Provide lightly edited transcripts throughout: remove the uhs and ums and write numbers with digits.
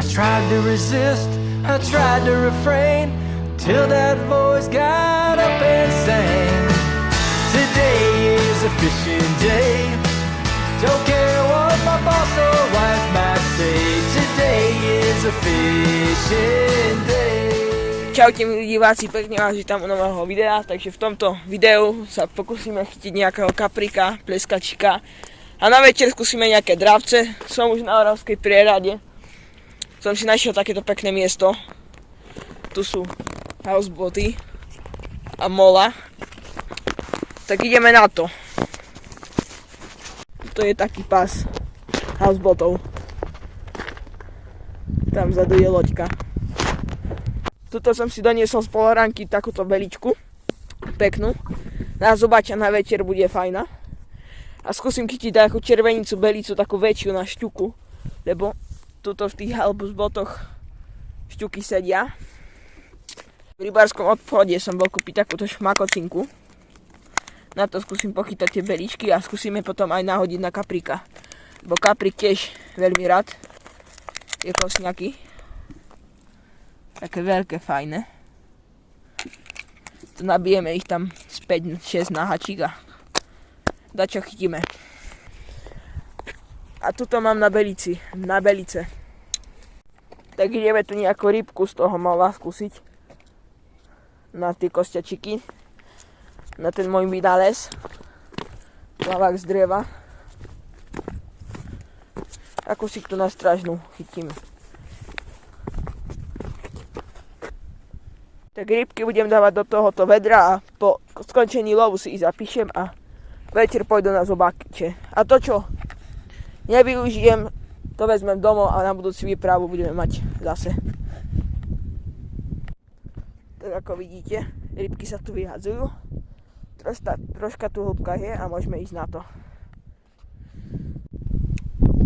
tried to resist, I tried to refrain, till that voice got up and sang. Today is a fishing day. Don't care what my boss or wife might say. Today is a fishing day. Čaute milí diváci, pekne vás vítam u nového videa. Takže v tomto videu sa pokúsime chytiť nejakého kaprika, pleskačika a na večer skúsime nejaké dravce. Som už na Oravskej prierade. Som si našiel takéto pekné miesto. Tu sú houseboty a mola. Tak ideme na to. To je taký pás housebotov. Tam vzadu je loďka. Tuto som si doniesol z Poloránky takúto beličku, peknú. Na zobača na večer bude fajná. A skúsim chytiť takú červenicu, belicu, takú väčšiu na šťuku, lebo tuto v tých housebotoch šťuky sedia. V rybárskom obchode som bol kúpiť takúto šmakocinku. Na to skúsim pochytať tie beličky a skúsime potom aj nahodiť na kaprika. Lebo kaprik tiež veľmi rád je kosňaky. Také veľké, fajné. To nabijeme ich tam späť 6 na hačík a dačo chytíme. A tuto mám na belici, na belice. Tak ideme tu nejakú rybku z toho mola skúsiť. Na tie kostiačiky. Na ten môj vynález. Plavák z dreva. Akú si tu na strážnu chytíme. Tak rybky budem dávať do tohoto vedra a po skončení lovu si ich zapíšem a večer pôjdu na zobáče. A to čo nevyužijem, to vezmem domov a na budúci výpravu budeme mať zase. Tak ako vidíte, rybky sa tu vyhadzujú. Troška tu hĺbka je a môžeme ísť na to.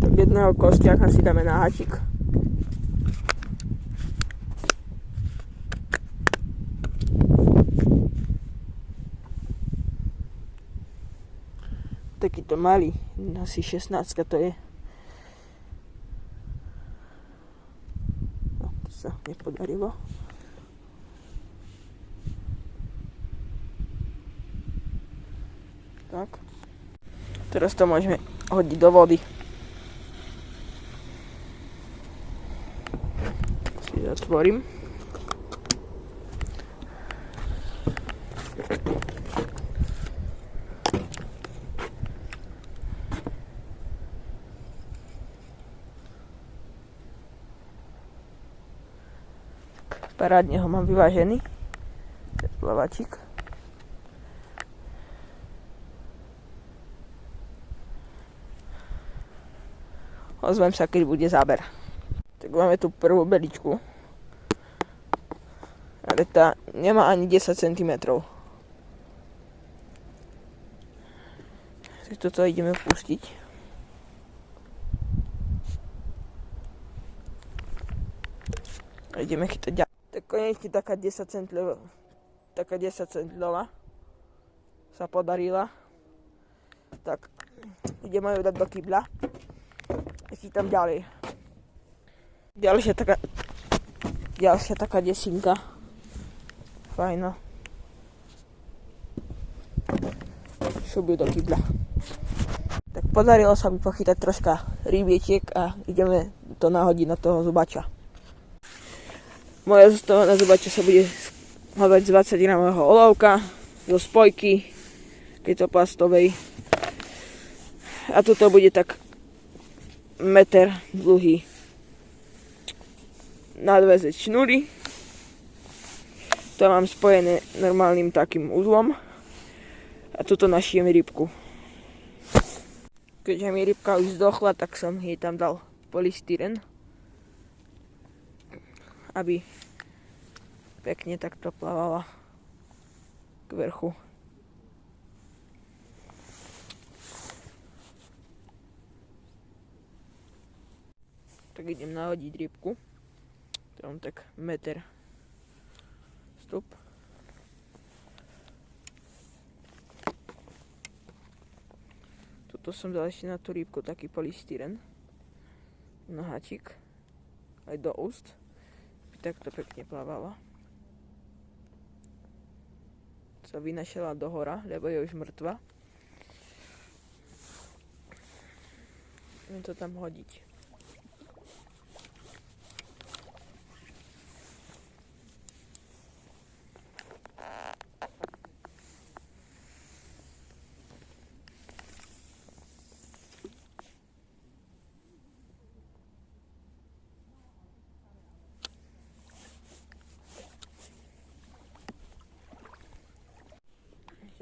Tak jedného kostiaka si dáme na háčik. Takýto malý, asi 16 to je. No, to sa nepodarilo. Tak. Teraz to môžeme hodiť do vody. Si zatvorím. Parádne ho mám vyvážený. Ten plavačík. Ozvem sa, keď bude záber. Tak máme tu prvú beličku. Ale tá nemá ani 10 cm. Tak toto ideme pustiť. A ideme chytať ďalej. Tak konečne taká 10 centlová sa podarila. Tak ideme ju dať do kybla a chytám ďalej. Ďalšia taká desinka. Fajná. Šubiu do kybla. Tak podarilo sa mi pochytať troška rybietiek a ideme to nahodiť na toho zubača. Moja zostavená zubača sa bude hľadať z 20 gramového olovka, zo spojky, ketoplastovej. A toto bude tak meter dlhý nadväzec šnury. To mám spojené normálnym takým uzlom. A tuto našijem rybku. Keďže mi rybka už zdochla, tak som jej tam dal polystyren, aby pekne takto plavala k vrchu. Tak idem nahodiť rybku. To mám tak meter stup. Tuto som dal ešte na tú rybku taký polystyren na háčik. aj do úst. Takto pekne plávala. Sa vynašala do hora, lebo je už mŕtva. Idem to tam hodiť.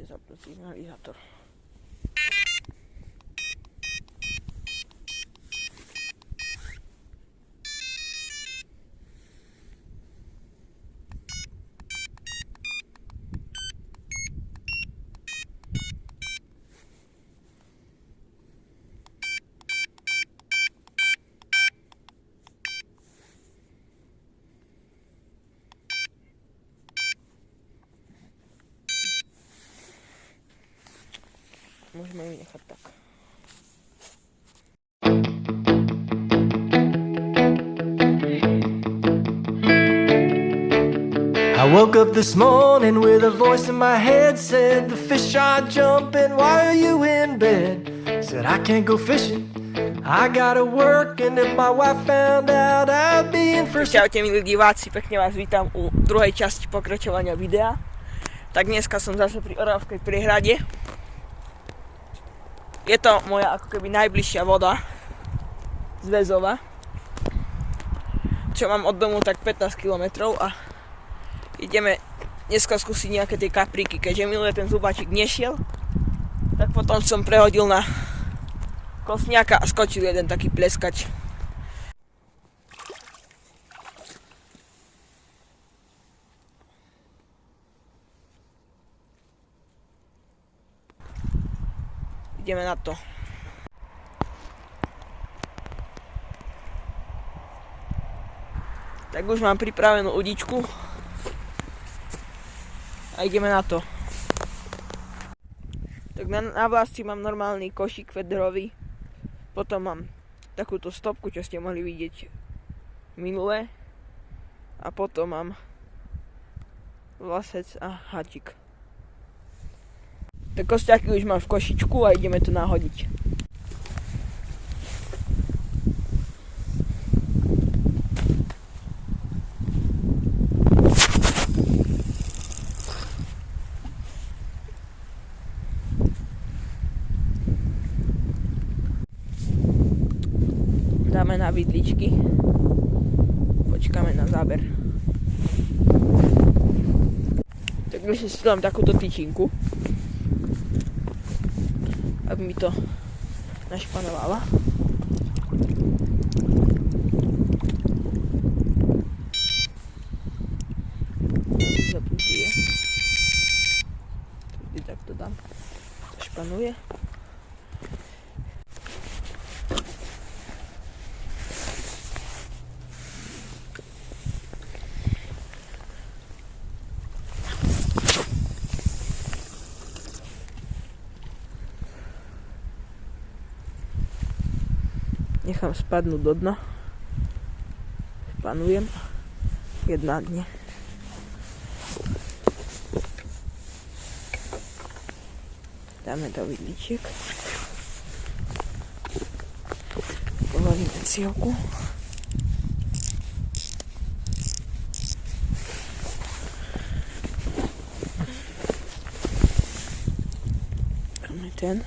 Zapnúť signalizátor. Môžeme ju nechať tak. I woke up this morning with a voice in my head said the fish are jumping, why are you in bed? Said I can't go fishing, I gotta work, and if my wife found out I'd be in for... Čaute milí diváci, pekne vás vítam u druhej časti pokračovania videa. Tak dneska som zase pri Oravskej priehrade. Je to moja ako keby najbližšia voda z Väzova, čo mám od domu tak 15 km a ideme dneska skúsiť nejaké tie kapríky, keďže minulé ten zubačík nešiel, tak potom som prehodil na kosňaka a skočil jeden taký pleskač. Ideme na to. Tak už mám pripravenú udičku a ideme na to. Tak na vlasci mám normálny košík federový, potom mám takúto stopku, čo ste mohli vidieť minulé, a potom mám vlasec a háčik. Tak kostiaky už mám v košičku a ideme to nahodiť. Dáme na vidličky. Počkáme na záber. Tak už si dám takúto tyčinku, aby mi to našpanovala. Zapnutý je. Vždy takto dám. Španuje. Nechám spadnúť do dna. Španujem. Jedna dne. Dáme do vidličiek. Povalíme cievku. Dáme ten.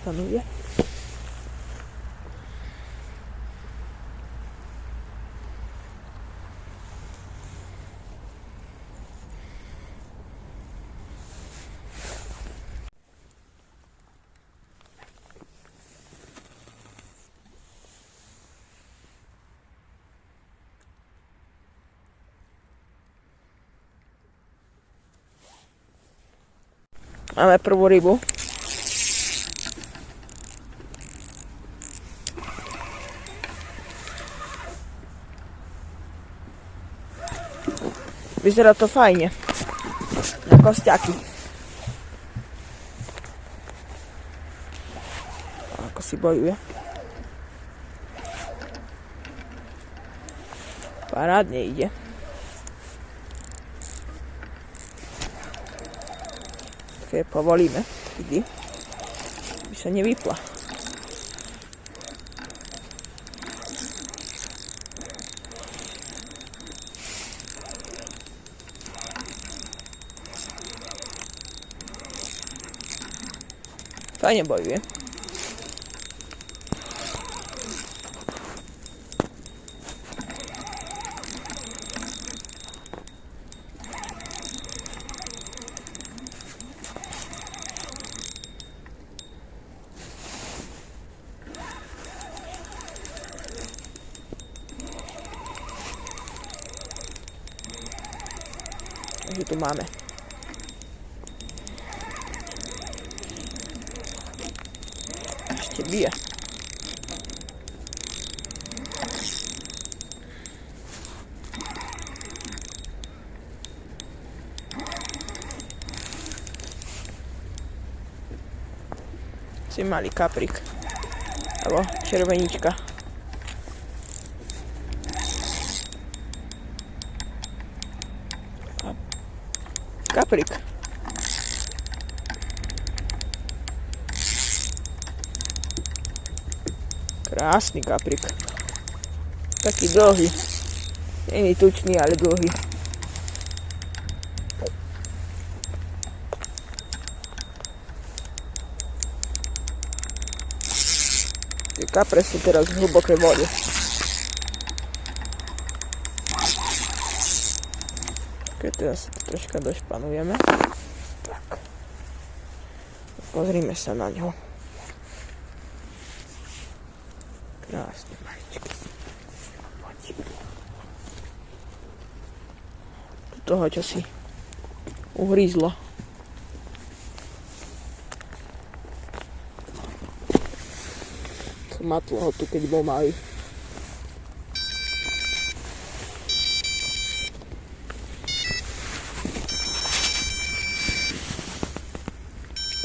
Španuje. Máme prvú rybu. Vyzerá to fajne. Na kostiaky. si bojuje. Parádne ide. Keď povolíme, vidí, aby sa nevypla. Fajne bojuje. Takže tu máme. Ešte bije. Si malý kaprik. Alebo červenička. Kaprik. Krásny kaprik. Taký dlhý. Nie je tučný, ale dlhý. Tie kapre sú teraz v hlbokej vode. Keď teraz troška došpanujeme. Tak. Pozrime sa na ňo. Krásne maličky. Tu toho, čo si uhrízlo. Matlo ho tu, keď bol malý.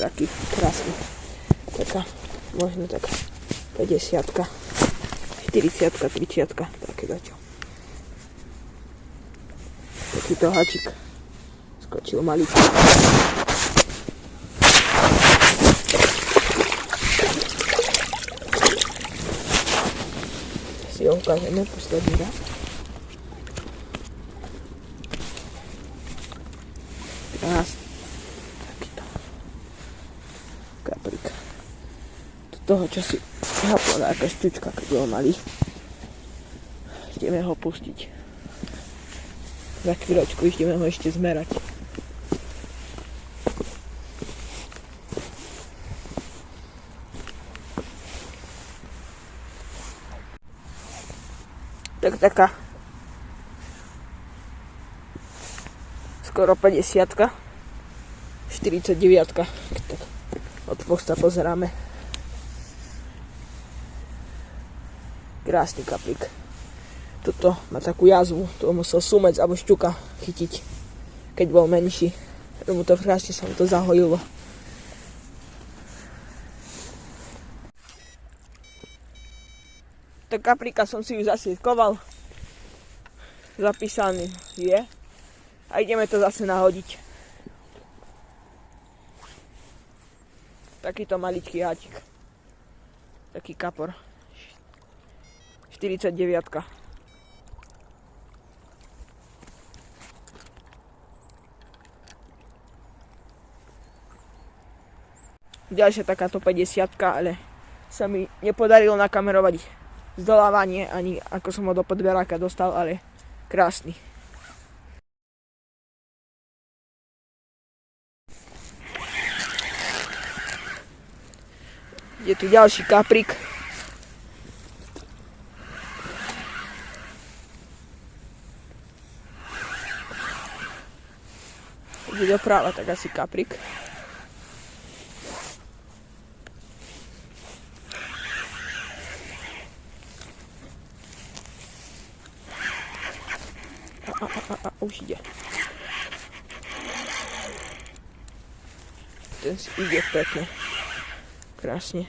Taký krásny. Taká, možno taká 50-ka, 40-ka, 30-ka, také zatiaľ. Takýto hačik skočil maličký. Si ho ukážeme posledný raz. Krásny. Takýto kaprik. Toho, čo si hapla nejaká šťučka, keď bol malý. Ideme ho pustiť. Za chvíľočku ideme ho ešte zmerať. Tak taká skoro 50-ka, 49-ka, tak od posta pozeráme. Krásny kaprik. Toto má takú jazvu, to musel sumec alebo šťuka chytiť, keď bol menší. Tomu to krásne sa mu to zahojilo. Tak kaprika som si ju zasiekoval. Zapísaný je. A ideme to zase nahodiť. Takýto maličký háčik. Taký kapor. 49-ka. Ďalšia takáto 50-ka, ale sa mi nepodarilo nakamerovať zdolávanie, ani ako som ho do podberáka dostal, ale krásny. Je tu ďalší kaprik. Ide doprava, tak asi kaprik. Už ide. Ten si ide pekne. Krásne.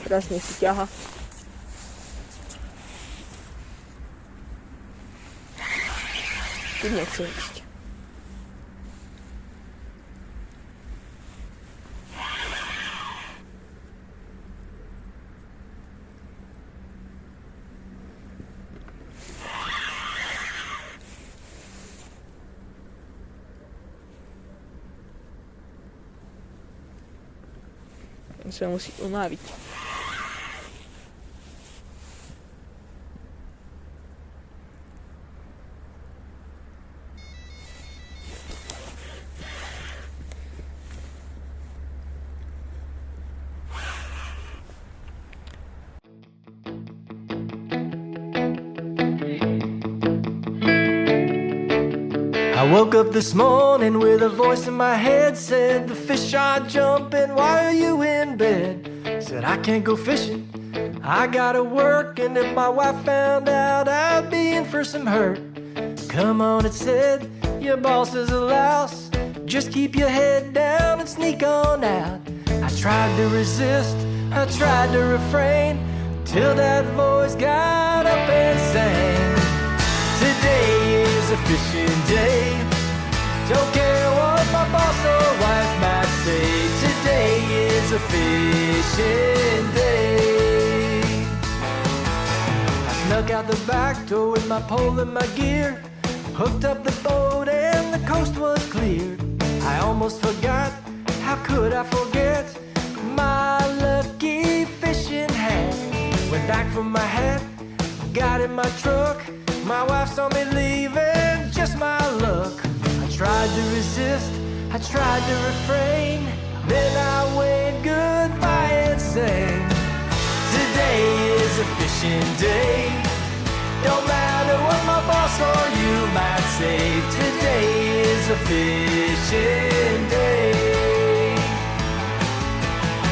Krásne si ťaha. Tu nechcem ísť. On sa musí unaviť. I woke up this morning with a voice in my head said the fish are jumping, why are you in bed? Said I can't go fishing, I gotta work, and if my wife found out I'd be in for some hurt. Come on, it said, your boss is a louse, just keep your head down and sneak on out. I tried to resist, I tried to refrain, till that voice got up and sang. Today is a fishing day. Don't care what my boss or wife might say. Today is a fishing day. I snuck out the back door with my pole and my gear, hooked up the boat and the coast was cleared. I almost forgot, how could I forget my lucky fishing hat? Went back for my hat, got in my truck. My wife saw me leaving, just my luck. I tried to resist, I tried to refrain, then I waved goodbye and sang. Today is a fishing day. Don't matter what my boss or you might say. Today is a fishing day.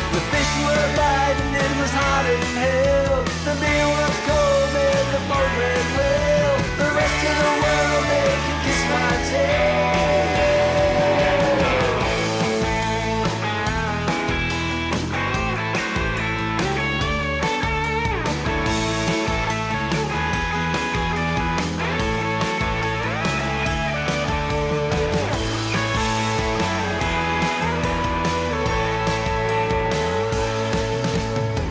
The fish were biting, it was hot in hell. The beer was cold and the boat ran well. The rest of the world, they can kiss my tail.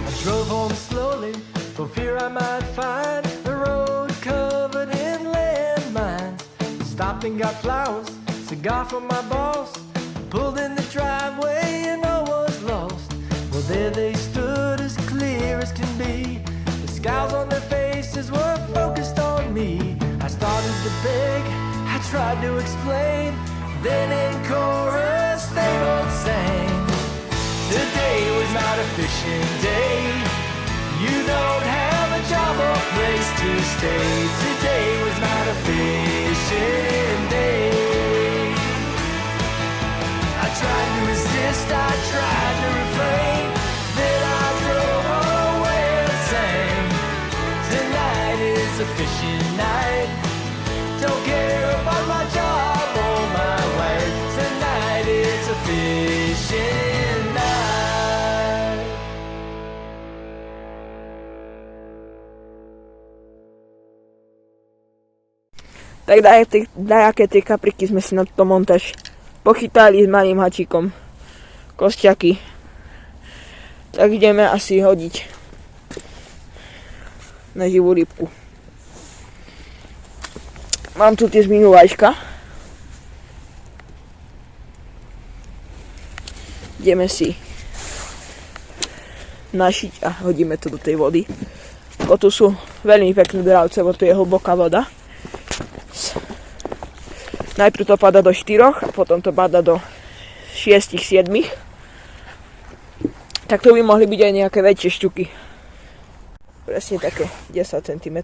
I drove home slowly, for fear I might find the road covered in landmines. Stopped and got flowers, cigar from my boss, pulled in the driveway and I was lost. Well, there they stood as clear as can be. The scowls on their faces were focused on me. I started to beg, I tried to explain, then in chorus they both sang. Today was not a fishing day. You don't have a job or place to stay. Today was not a fishing day. I tried to resist, I tried to refrain, then I drove away and sang. Tonight is a fishing night. Don't care about my job or my wife. Tonight is a fishing night. Tak dajaké tie kapriky sme si na túto montáž pochytali s malým hačíkom. Kostiaky. Tak ideme asi hodiť na živú rybku. Mám tu tie z minulú vajíčka. Ideme si našiť a hodíme to do tej vody. Tu sú veľmi pekné dravce, bo tu je hlboká voda. Najprv to pada do 4 a potom to pada do 6-7. Tak to by mohli byť aj nejaké väčšie šťuky. Presne také 10 cm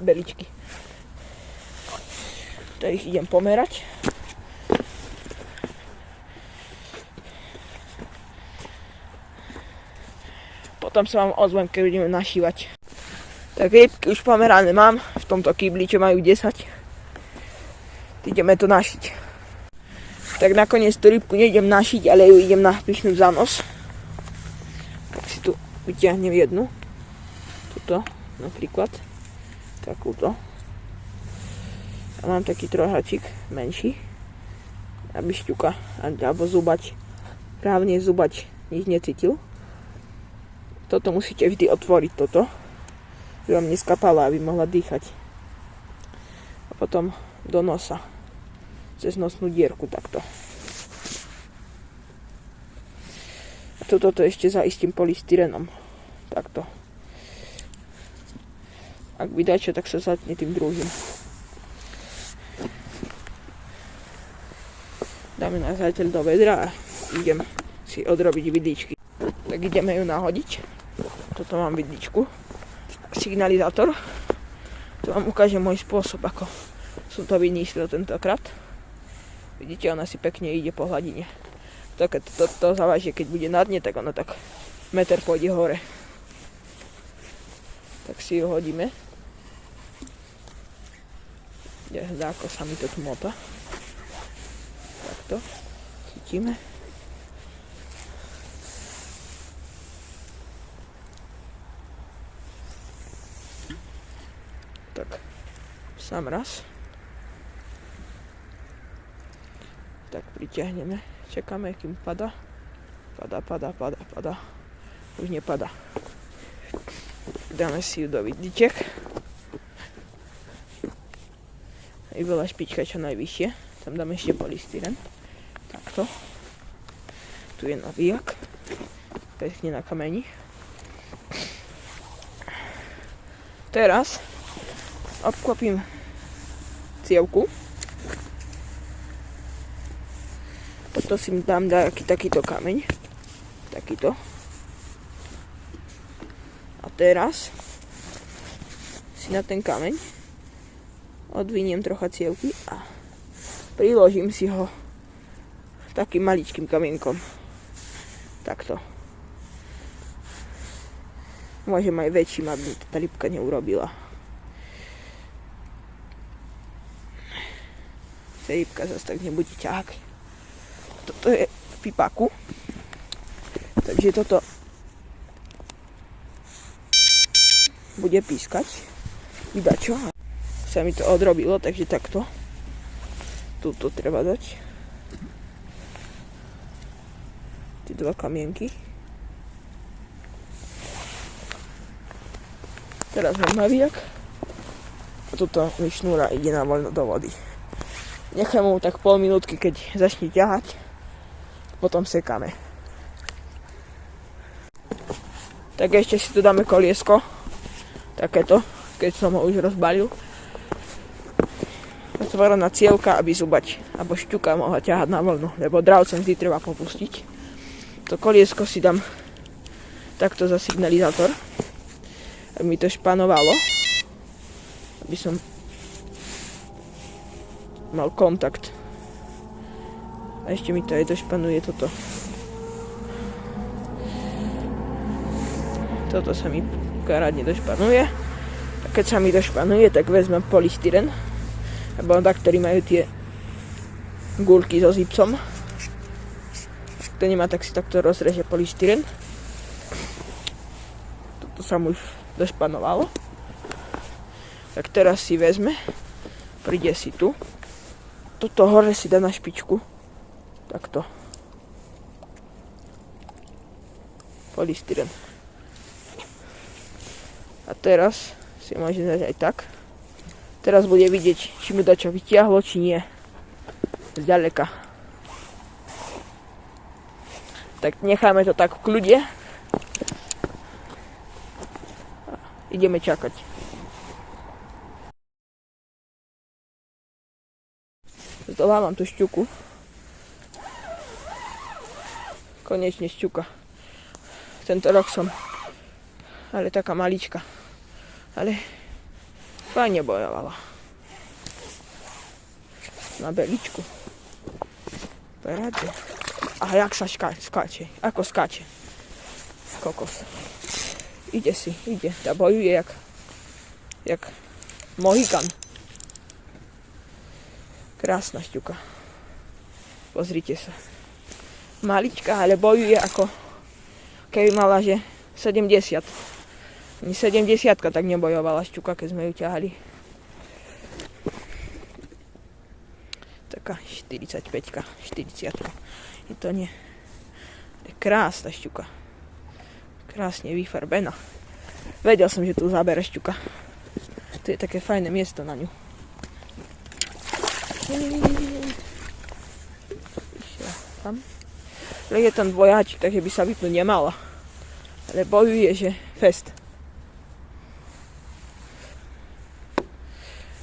beličky. To ich idem pomerať. Potom sa vám ozvem, keď budeme našívať. Tak rybky už pomerané mám v tomto kýbli, čo majú 10. Ideme to našiť. Tak nakoniec tú rybku neidem našiť, ale ju idem napichnúť za nos. Tak si tu vyťahnem jednu. Tuto napríklad. Takúto. A mám taký trojhačík menší. Aby šťuka alebo zubať, právne zubať nič necítil. Toto musíte vždy otvoriť toto. Aby vám neskapala, aby mohla dýchať. A potom do nosa. Cez nosnú dierku takto. A toto ešte zaistím polystyrenom. Takto. Ak vydačo, tak sa zatne tým druhým. Dáme na zatiaľ do vedra a idem si odrobiť vidličky. Tak ideme ju nahodiť. Toto mám vidličku. Signalizátor. Tu vám ukážem môj spôsob, ako som to vymyslel tentokrát. Vidíte, ona si pekne ide po hladine. To závažie, keď bude na dne, tak ona tak meter pôjde hore. Tak si ju hodíme. Ako sa mi to tu mota. Takto. Chytíme. Tak. Sám raz. Tak pritiahneme. Čakáme, kým pada. Pada. Už nepada. Dáme si ju do vidličiek. I veľa špička čo najvyššie. Tam dáme ešte polystyren. Takto. Tu je nabíjak. Pekne na kameni. Teraz obklopím cievku. Toto si dám takýto kameň. Takýto. A teraz si na ten kameň odviniem trocha cievky a priložím si ho takým maličkým kamienkom. Takto. Môžem aj väčším, aby tá rybka neurobila. Tá rybka zase tak nebude ťahať. Toto je v pipaku. Takže toto bude pískať. Vydačo. Sa mi to odrobilo, takže takto. Tuto treba dať. Tie dva kamienky. Teraz mám nabíjak. A tuto mi šnúra ide na voľno do vody. Nechám mu tak pol minútky, keď začne ťahať. Potom sekáme. Tak ešte si tu dáme koliesko. Takéto, keď som ho už rozbalil. Otvorená cievka, aby zubať alebo šťuka mohla ťahať na voľnu, lebo dravcem vždy treba popustiť. To koliesko si dám takto za signalizátor, aby mi to španovalo, aby som mal kontakt. A ešte mi to aj došpanuje toto. Toto sa mi kárádne došpanuje. A keď sa mi došpanuje, tak vezmem polystyren. Alebo tak, ktorí majú tie gulky so zipcom. Ak to nemá, tak si takto rozreže polystyren. Toto sa mu už došpanovalo. Tak teraz si vezme, príde si tu. Toto hore si dá na špičku. Takto. Polystyren. A teraz si môže dať aj tak. Teraz bude vidieť, či mu dačo vytiahlo, či nie. Zďaleka. Tak necháme to tak v kľude. Ideme čakať. Zdolávam tú šťuku. Konečne šťuka. Tento rok som ale taká malička. Ale fajne bojovala. Na beličku. Paráde. A jak sa skáče. Ako skáče. Kokos. Ide si, ide. Tá bojuje jak mohikan. Krásna šťuka. Pozrite sa. Malička, ale bojuje ako keby mala, že 70. Ani 70 tak nebojovala šťuka, keď sme ju ťahali. Taká 45, 40. Je to nie. To je krásna šťuka. Krásne vyfarbená. Vedel som, že tu zabere šťuka. To je také fajné miesto na ňu. Tam. Ale je tam dvojáčik, takže by sa vypnúť nemala. Ale bojuje, že fest.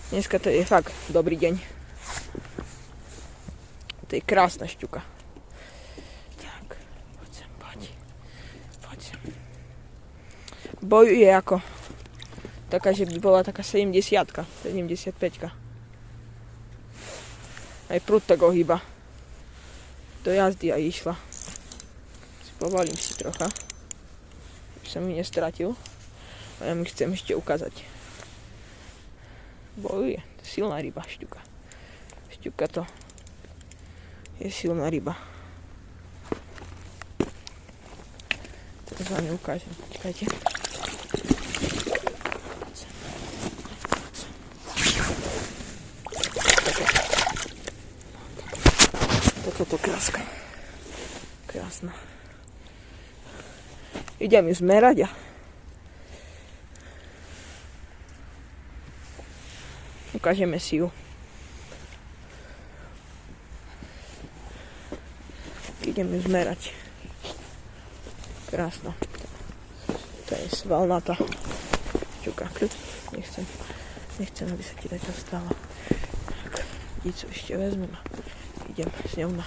Dneska to je fakt dobrý deň. To je krásna šťuka. Tak, poď sem, poď. Poď sem. Bojuje ako taká, že by bola taká 70-ka, 75-ka. Aj prúd tak ohýba. Do jazdy aj išla. Povolím si trocha, aby som mi nestratil. A ja mi chcem ešte ukázať. Bojuje. To je silná ryba, šťuka. Šťuka to je silná ryba. Teraz vám ju ukážem. Počkajte. Takáto kráska. Krásna. Idem ju zmerať a ukážeme si ju. Idem ju zmerať. Krásna. To je svalnatá šťuka. Nechcem, aby sa ti taká stala. Tak, dicu ešte vezmem a idem s ňou na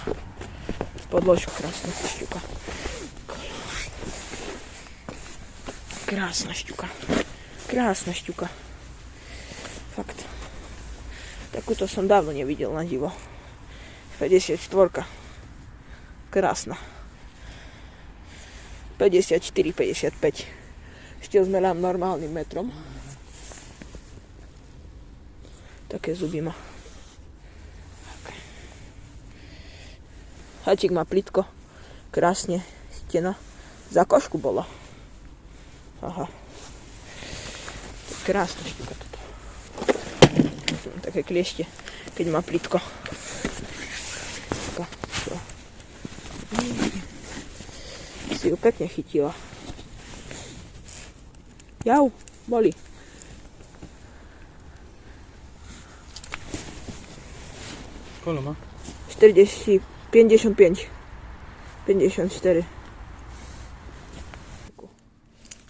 podložku. Krásna šťuka. Krásna šťuka. Krásna šťuka. Fakt. Takúto som dávno nevidel naživo. 54. Krásna. 54, 55. Ešte zmerám normálnym metrom. Také zuby má. Hačík má plitko. Krásne chytená. Za košku bola. Aha. To je krásna šťuka toto. Také kliešte, keď má plitko. Si ju pekne chytila. Jau, boli. Koľko má? 40, 55, 54.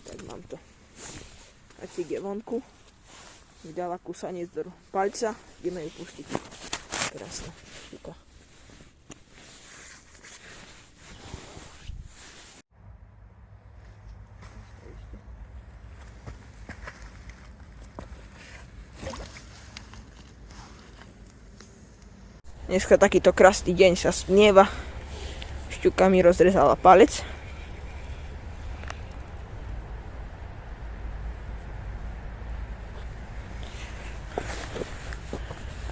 Tak mám to. Acík je vonku. Mi dala kusanec do palca. Ideme ju pustiť. Krásna šťuka. Dneska takýto krásny deň sa smieva. Šťuka mi rozrezala palec.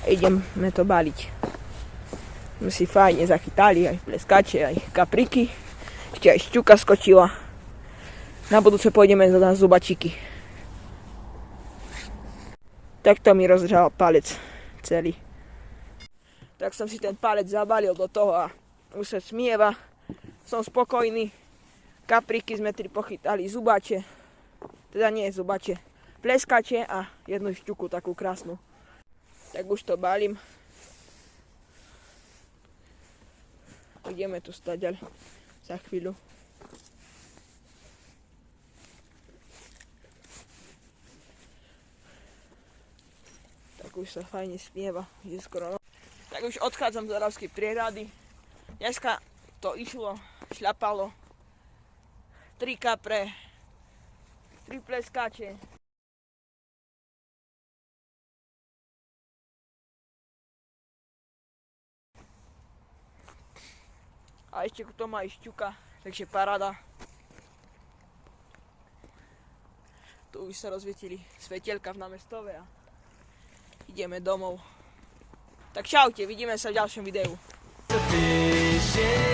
Ideme to baliť. My si fajne zachytali aj pleskače, aj kapriky. Ešte aj šťuka skočila. Na budúce pôjdeme na zubačiky. Takto mi rozrezal palec celý. Tak som si ten palec zabalil do toho a už sa smieva. Som spokojný. Kapriky sme 3 pochytali, zubače. Teda nie zubače. Pleskače a jednu šťuku takú krásnu. Tak už to balím. Ideme tu stať za chvíľu. Tak už sa fajne smieva. Je skoro. Tak už odchádzam z Oravskej priehrady. Dneska to išlo, šľapalo. 3 kapre, 3 pleskače. A ešte k tomu aj šťuka, takže paráda. Tu už sa rozvietili svetielka v námestove a ideme domov. Tak čaute, vidíme sa v ďalšom videu. Fishing